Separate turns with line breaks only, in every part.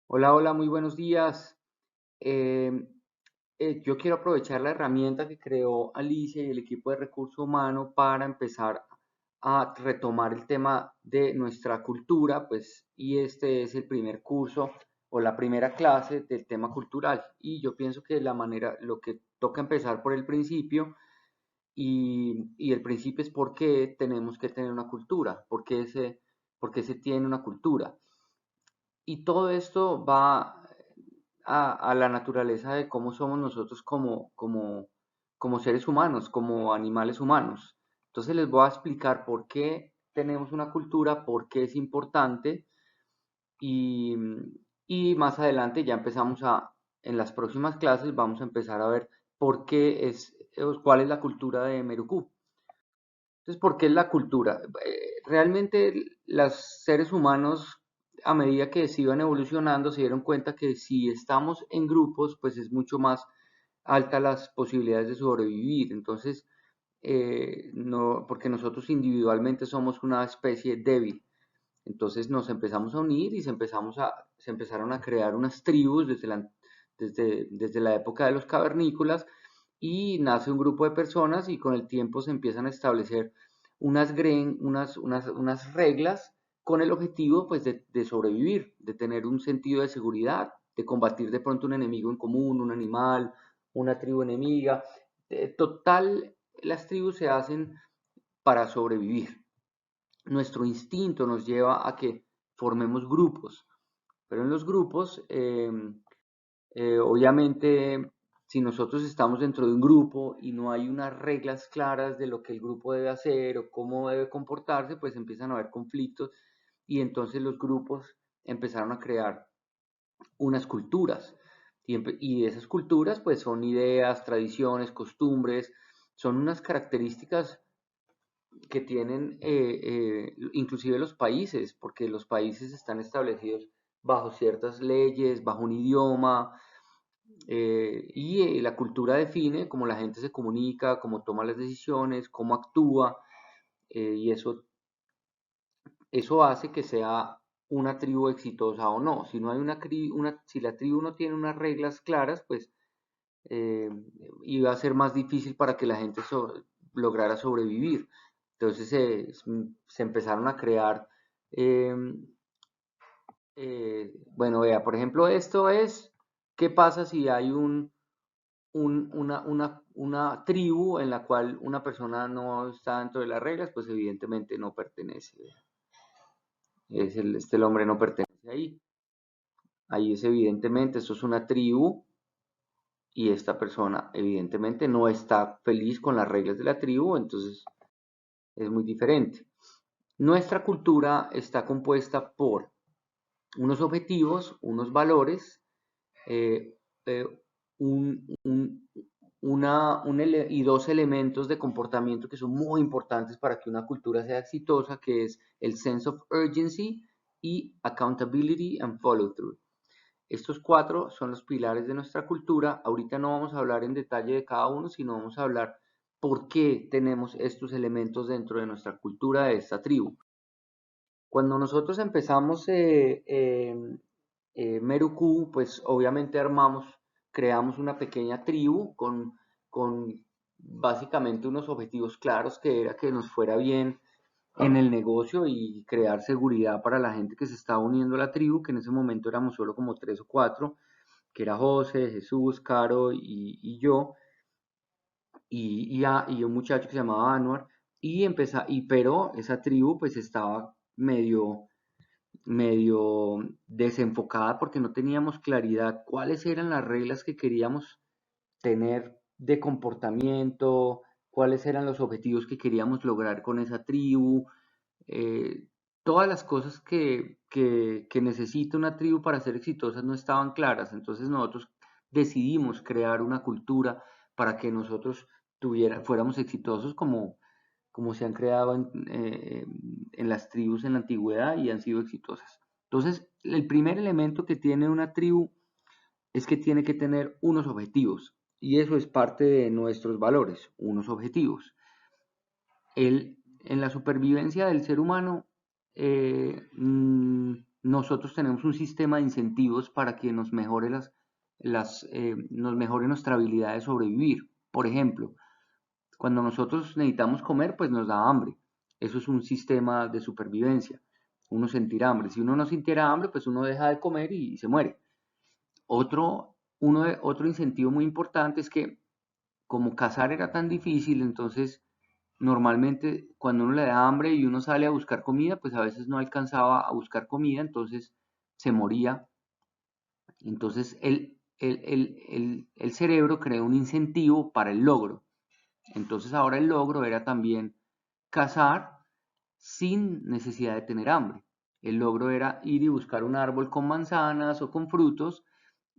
Hola, hola, muy buenos días. Em, yo quiero aprovechar la herramienta que creó Alicia y el equipo de recurso humano para empezar a retomar el tema de nuestra cultura, pues, y este es el primer curso o la primera clase del tema cultural. Y yo pienso que lo que toca empezar por el principio y el principio es por qué tenemos que tener una cultura, por qué se tiene una cultura. Y todo esto va a la naturaleza de cómo somos nosotros como seres humanos, como animales humanos. Entonces les voy a explicar por qué tenemos una cultura, por qué es importante y, y más adelante ya en las próximas clases vamos a empezar a ver cuál es la cultura de Merukú. Entonces, ¿por qué es la cultura? Realmente los seres humanos, a medida que se iban evolucionando, se dieron cuenta que si estamos en grupos, pues es mucho más alta las posibilidades de sobrevivir. Entonces, no, porque nosotros individualmente somos una especie débil. Entonces nos empezamos a unir y se empezaron a crear unas tribus desde la época de los cavernícolas y nace un grupo de personas y con el tiempo se empiezan a establecer unas reglas con el objetivo pues de sobrevivir, de tener un sentido de seguridad, de combatir de pronto un enemigo en común, un animal, una tribu enemiga. Total, las tribus se hacen para sobrevivir. Nuestro instinto nos lleva a que formemos grupos, pero en los grupos, obviamente, si nosotros estamos dentro de un grupo y no hay unas reglas claras de lo que el grupo debe hacer o cómo debe comportarse, pues empiezan a haber conflictos y entonces los grupos empezaron a crear unas culturas. Y esas culturas pues son ideas, tradiciones, costumbres, son unas características que tienen inclusive los países, porque los países están establecidos bajo ciertas leyes, bajo un idioma, la cultura define cómo la gente se comunica, cómo toma las decisiones, cómo actúa, y eso hace que sea una tribu exitosa o no. Si no hay si la tribu no tiene unas reglas claras, pues eh, iba a ser más difícil para que la gente lograra sobrevivir. Entonces se empezaron a crear, eh, bueno, vea, por ejemplo, ¿qué pasa si hay una tribu en la cual una persona no está dentro de las reglas? Pues evidentemente no pertenece, vea. El hombre no pertenece ahí. Ahí es evidentemente, esto es una tribu y esta persona evidentemente no está feliz con las reglas de la tribu, entonces es muy diferente. Nuestra cultura está compuesta por unos objetivos, unos valores, eh, eh, y dos elementos de comportamiento que son muy importantes para que una cultura sea exitosa, que es el sense of urgency y accountability and follow through. Estos cuatro son los pilares de nuestra cultura. Ahorita no vamos a hablar en detalle de cada uno, sino vamos a hablar por qué tenemos estos elementos dentro de nuestra cultura de esta tribu. Cuando nosotros empezamos Meruku, pues obviamente creamos una pequeña tribu con básicamente unos objetivos claros que era que nos fuera bien en el negocio y crear seguridad para la gente que se estaba uniendo a la tribu, que en ese momento éramos solo como tres o cuatro, que era José, Jesús, Caro y yo, y un muchacho que se llamaba Anwar, pero esa tribu pues estaba medio desenfocada porque no teníamos claridad cuáles eran las reglas que queríamos tener de comportamiento, cuáles eran los objetivos que queríamos lograr con esa tribu, eh, todas las cosas que necesita una tribu para ser exitosas no estaban claras. Entonces nosotros decidimos crear una cultura para que nosotros fuéramos exitosos como se han creado en las tribus en la antigüedad y han sido exitosas. Entonces, el primer elemento que tiene una tribu es que tiene que tener unos objetivos y eso es parte de nuestros valores, unos objetivos. En la supervivencia del ser humano, nosotros tenemos un sistema de incentivos para que nos mejore nos mejore nuestra habilidad de sobrevivir. Por ejemplo, cuando nosotros necesitamos comer, pues nos da hambre. Eso es un sistema de supervivencia. Uno sentir hambre. Si uno no sintiera hambre, pues uno deja de comer y se muere. Otro incentivo muy importante es que como cazar era tan difícil, entonces normalmente cuando uno le da hambre y uno sale a buscar comida, pues a veces no alcanzaba a buscar comida, entonces se moría. Entonces el cerebro creó un incentivo para el logro. Entonces ahora el logro era también cazar sin necesidad de tener hambre. El logro era ir y buscar un árbol con manzanas o con frutos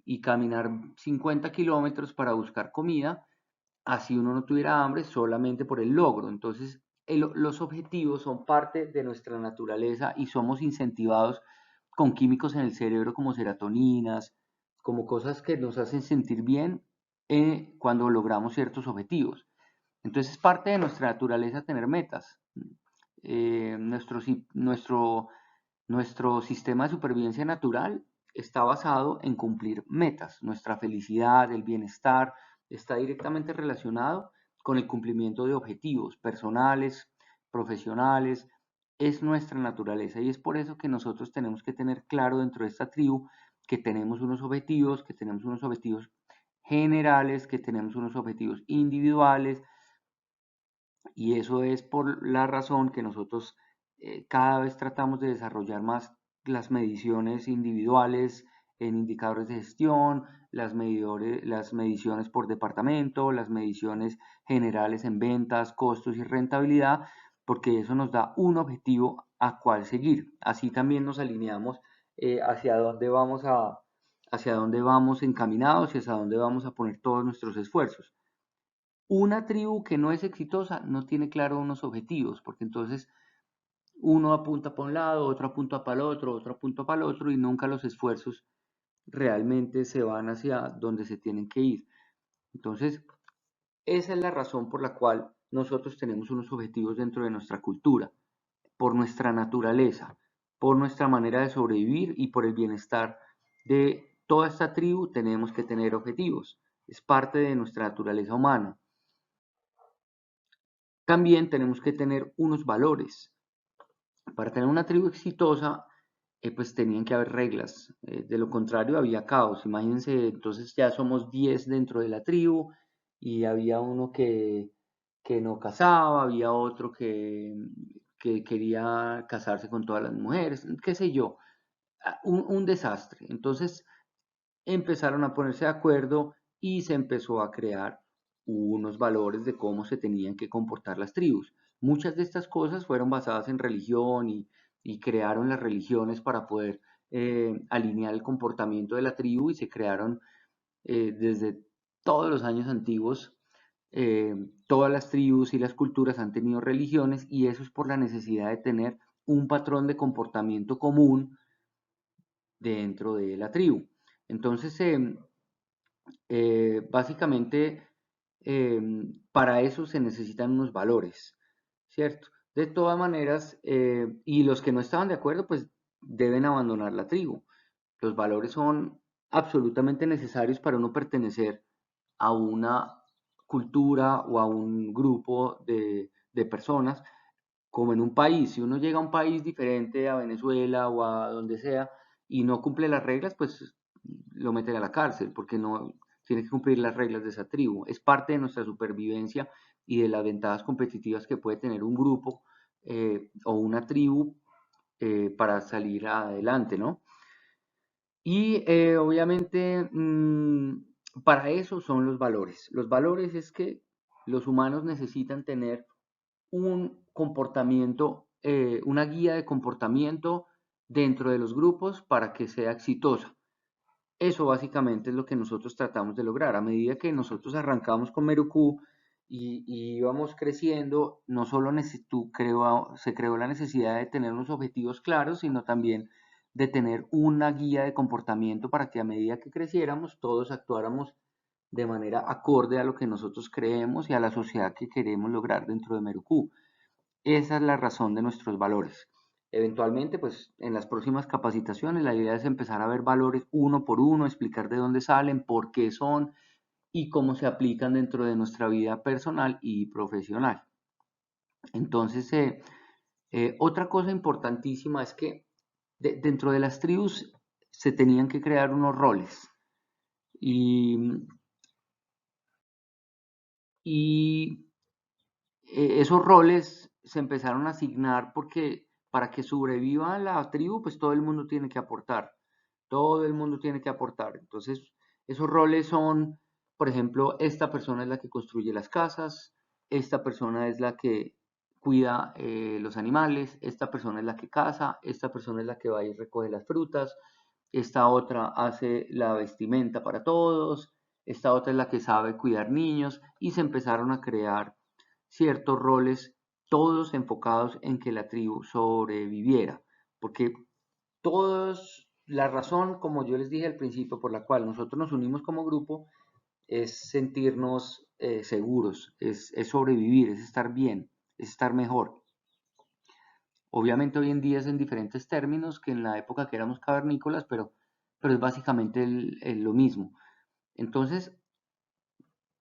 y caminar 50 kilómetros para buscar comida, así uno no tuviera hambre solamente por el logro. Entonces, los objetivos son parte de nuestra naturaleza y somos incentivados con químicos en el cerebro como serotoninas, como cosas que nos hacen sentir bien cuando logramos ciertos objetivos. Entonces es parte de nuestra naturaleza tener metas. Eh, nuestro, nuestro, Nuestro sistema de supervivencia natural está basado en cumplir metas. Nuestra felicidad, el bienestar, está directamente relacionado con el cumplimiento de objetivos personales, profesionales. Es nuestra naturaleza y es por eso que nosotros tenemos que tener claro dentro de esta tribu que tenemos unos objetivos generales, que tenemos unos objetivos individuales, y eso es por la razón que nosotros cada vez tratamos de desarrollar más las mediciones individuales en indicadores de gestión, las mediciones por departamento, las mediciones generales en ventas, costos y rentabilidad, porque eso nos da un objetivo a cuál seguir. Así también nos alineamos hacia dónde hacia dónde vamos encaminados y hacia dónde vamos a poner todos nuestros esfuerzos. Una tribu que no es exitosa no tiene claro unos objetivos, porque entonces uno apunta para un lado, otro apunta para el otro, otro apunta para el otro y nunca los esfuerzos realmente se van hacia donde se tienen que ir. Entonces, esa es la razón por la cual nosotros tenemos unos objetivos dentro de nuestra cultura, por nuestra naturaleza, por nuestra manera de sobrevivir y por el bienestar de toda esta tribu tenemos que tener objetivos. Es parte de nuestra naturaleza humana. También tenemos que tener unos valores. Para tener una tribu exitosa, pues tenían que haber reglas. De lo contrario, había caos. Imagínense, entonces ya somos 10 dentro de la tribu y había uno que no casaba, había otro que quería casarse con todas las mujeres, qué sé yo, un desastre. Entonces empezaron a ponerse de acuerdo y se empezó a crear unos valores de cómo se tenían que comportar las tribus. Muchas de estas cosas fueron basadas en religión y crearon las religiones para poder alinear el comportamiento de la tribu y se crearon desde todos los años antiguos. Todas las tribus y las culturas han tenido religiones y eso es por la necesidad de tener un patrón de comportamiento común dentro de la tribu. Entonces, básicamente, para eso se necesitan unos valores, ¿cierto? De todas maneras, y los que no estaban de acuerdo, pues deben abandonar la tribu. Los valores son absolutamente necesarios para uno pertenecer a una cultura o a un grupo de personas, como en un país. Si uno llega a un país diferente a Venezuela o a donde sea y no cumple las reglas, pues lo meten a la cárcel porque no tiene que cumplir las reglas de esa tribu. Es parte de nuestra supervivencia y de las ventajas competitivas que puede tener un grupo o una tribu para salir adelante, ¿no? Y obviamente para eso son los valores. Los valores es que los humanos necesitan tener un comportamiento, una guía de comportamiento dentro de los grupos para que sea exitosa. Eso básicamente es lo que nosotros tratamos de lograr. A medida que nosotros arrancamos con Meruku y íbamos creciendo, no solo se creó la necesidad de tener unos objetivos claros, sino también de tener una guía de comportamiento para que a medida que creciéramos todos actuáramos de manera acorde a lo que nosotros creemos y a la sociedad que queremos lograr dentro de Meruku. Esa es la razón de nuestros valores. Eventualmente, pues en las próximas capacitaciones, la idea es empezar a ver valores uno por uno, explicar de dónde salen, por qué son y cómo se aplican dentro de nuestra vida personal y profesional. Entonces, otra cosa importantísima es que dentro de las tribus se tenían que crear unos roles y, y esos roles se empezaron a asignar porque para que sobreviva la tribu, pues todo el mundo tiene que aportar. Todo el mundo tiene que aportar. Entonces, esos roles son, por ejemplo, esta persona es la que construye las casas, esta persona es la que cuida los animales, esta persona es la que caza, esta persona es la que va y recoge las frutas, esta otra hace la vestimenta para todos, esta otra es la que sabe cuidar niños y se empezaron a crear ciertos roles, todos enfocados en que la tribu sobreviviera, porque todos, la razón, como yo les dije al principio, por la cual nosotros nos unimos como grupo, es sentirnos seguros, es sobrevivir, es estar bien, es estar mejor. Obviamente hoy en día es en diferentes términos que en la época que éramos cavernícolas, pero es básicamente lo mismo. Entonces,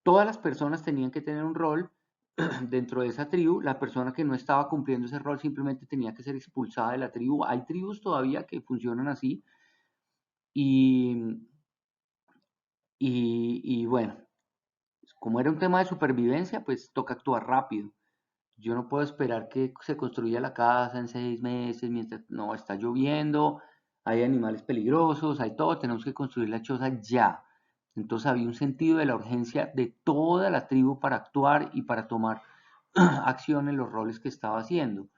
todas las personas tenían que tener un rol dentro de esa tribu. La persona que no estaba cumpliendo ese rol simplemente tenía que ser expulsada de la tribu. Hay tribus todavía que funcionan así y, y bueno, como era un tema de supervivencia, pues toca actuar rápido. Yo no puedo esperar que se construya la casa en 6 meses mientras no está lloviendo, hay animales peligrosos, hay todo, tenemos que construir la choza ya. Entonces había un sentido de la urgencia de toda la tribu para actuar y para tomar acción en los roles que estaba haciendo.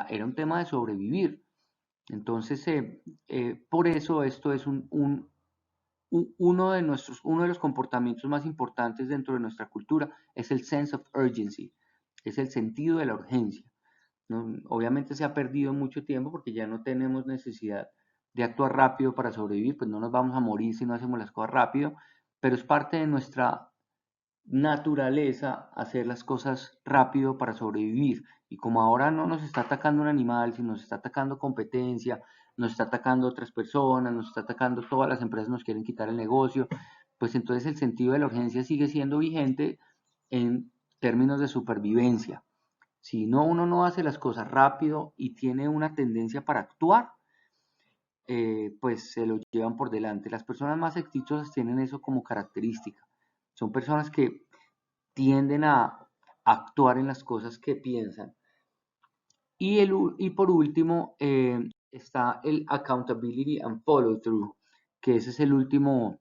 Era un tema de sobrevivir. Entonces, por eso esto es uno de los comportamientos más importantes dentro de nuestra cultura, es el sense of urgency, es el sentido de la urgencia. ¿No? Obviamente se ha perdido mucho tiempo porque ya no tenemos necesidad de actuar rápido para sobrevivir, pues no nos vamos a morir si no hacemos las cosas rápido, pero es parte de nuestra naturaleza hacer las cosas rápido para sobrevivir. Y como ahora no nos está atacando un animal, sino nos está atacando competencia, nos está atacando otras personas, nos está atacando todas las empresas, nos quieren quitar el negocio, pues entonces el sentido de la urgencia sigue siendo vigente en términos de supervivencia. Si no, uno no hace las cosas rápido y tiene una tendencia para actuar, pues se lo llevan por delante. Las personas más exitosas tienen eso como característica. Son personas que tienden a actuar en las cosas que piensan. Y por último, está el accountability and follow through, que ese es el último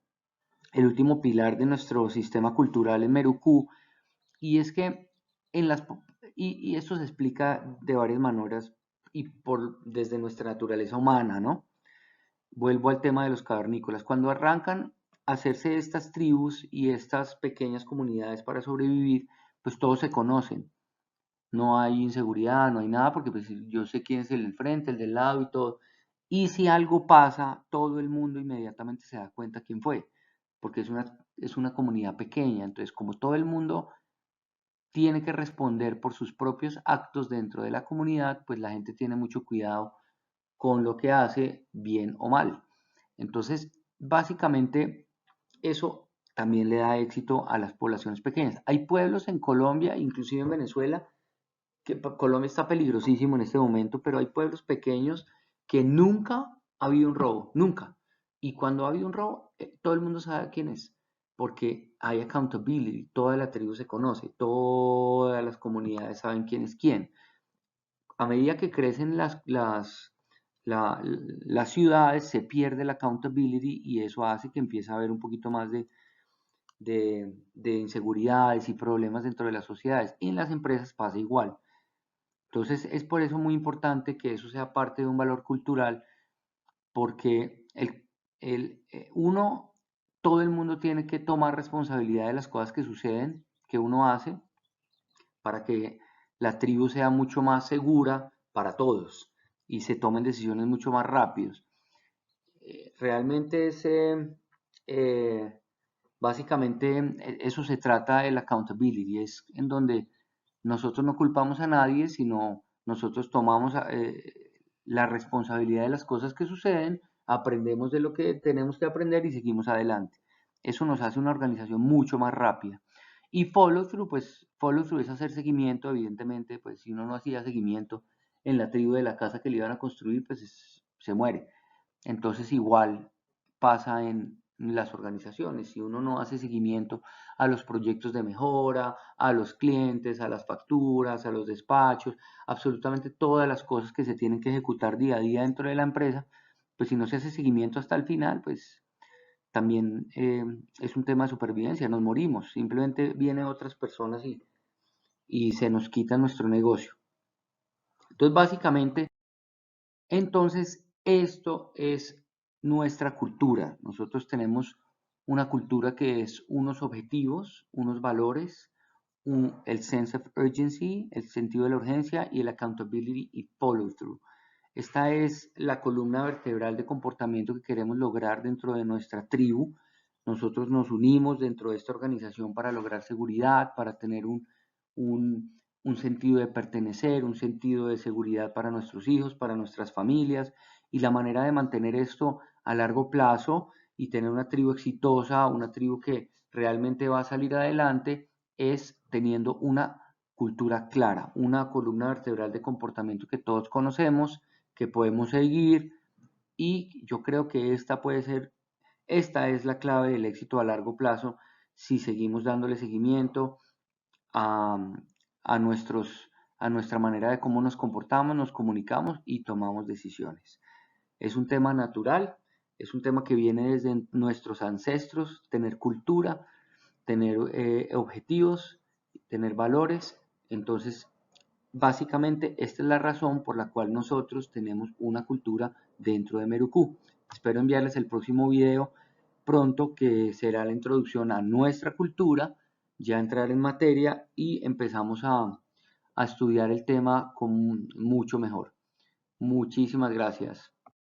pilar de nuestro sistema cultural en Merucú. Y es que en las, y esto se explica de varias maneras desde nuestra naturaleza humana, ¿no? Vuelvo al tema de los cavernícolas. Cuando arrancan a hacerse estas tribus y estas pequeñas comunidades para sobrevivir, pues todos se conocen. No hay inseguridad, no hay nada, porque pues yo sé quién es el del frente, el del lado y todo. Y si algo pasa, todo el mundo inmediatamente se da cuenta quién fue, porque es una comunidad pequeña. Entonces, como todo el mundo tiene que responder por sus propios actos dentro de la comunidad, pues la gente tiene mucho cuidado con lo que hace, bien o mal. Entonces, básicamente, eso también le da éxito a las poblaciones pequeñas. Hay pueblos en Colombia, inclusive en Venezuela, que Colombia está peligrosísimo en este momento, pero hay pueblos pequeños que nunca ha habido un robo, nunca. Y cuando ha habido un robo, todo el mundo sabe quién es, porque hay accountability, toda la tribu se conoce, todas las comunidades saben quién es quién. A medida que crecen las ciudades, se pierde la accountability y eso hace que empiece a haber un poquito más de inseguridades y problemas dentro de las sociedades. Y en las empresas pasa igual. Entonces es por eso muy importante que eso sea parte de un valor cultural, porque todo el mundo tiene que tomar responsabilidad de las cosas que suceden, que uno hace, para que la tribu sea mucho más segura para todos y se tomen decisiones mucho más rápidos. Realmente básicamente eso se trata del accountability, es en donde nosotros no culpamos a nadie, sino nosotros tomamos la responsabilidad de las cosas que suceden, aprendemos de lo que tenemos que aprender y seguimos adelante. Eso nos hace una organización mucho más rápida. Y follow through, pues follow through es hacer seguimiento, evidentemente, pues si uno no hacía seguimiento en la tribu de la casa que le iban a construir, pues se muere. Entonces igual pasa en las organizaciones, si uno no hace seguimiento a los proyectos de mejora, a los clientes, a las facturas, a los despachos, absolutamente todas las cosas que se tienen que ejecutar día a día dentro de la empresa, pues si no se hace seguimiento hasta el final, pues también es un tema de supervivencia, nos morimos, simplemente vienen otras personas y se nos quita nuestro negocio. Entonces, básicamente, esto es nuestra cultura. Nosotros tenemos una cultura que es unos objetivos, unos valores, el sense of urgency, el sentido de la urgencia y el accountability y follow through. Esta es la columna vertebral de comportamiento que queremos lograr dentro de nuestra tribu. Nosotros nos unimos dentro de esta organización para lograr seguridad, para tener un sentido de pertenecer, un sentido de seguridad para nuestros hijos, para nuestras familias, y la manera de mantener esto a largo plazo y tener una tribu exitosa, una tribu que realmente va a salir adelante, es teniendo una cultura clara, una columna vertebral de comportamiento que todos conocemos, que podemos seguir, y yo creo que esta es la clave del éxito a largo plazo si seguimos dándole seguimiento a, a, nuestros, a nuestra manera de cómo nos comportamos, nos comunicamos y tomamos decisiones. Es un tema natural, es un tema que viene desde nuestros ancestros, tener cultura, tener objetivos, tener valores. Entonces, básicamente, esta es la razón por la cual nosotros tenemos una cultura dentro de Merucú. Espero enviarles el próximo video pronto, que será la introducción a nuestra cultura, ya entrar en materia y empezamos a estudiar el tema con mucho mejor. Muchísimas gracias.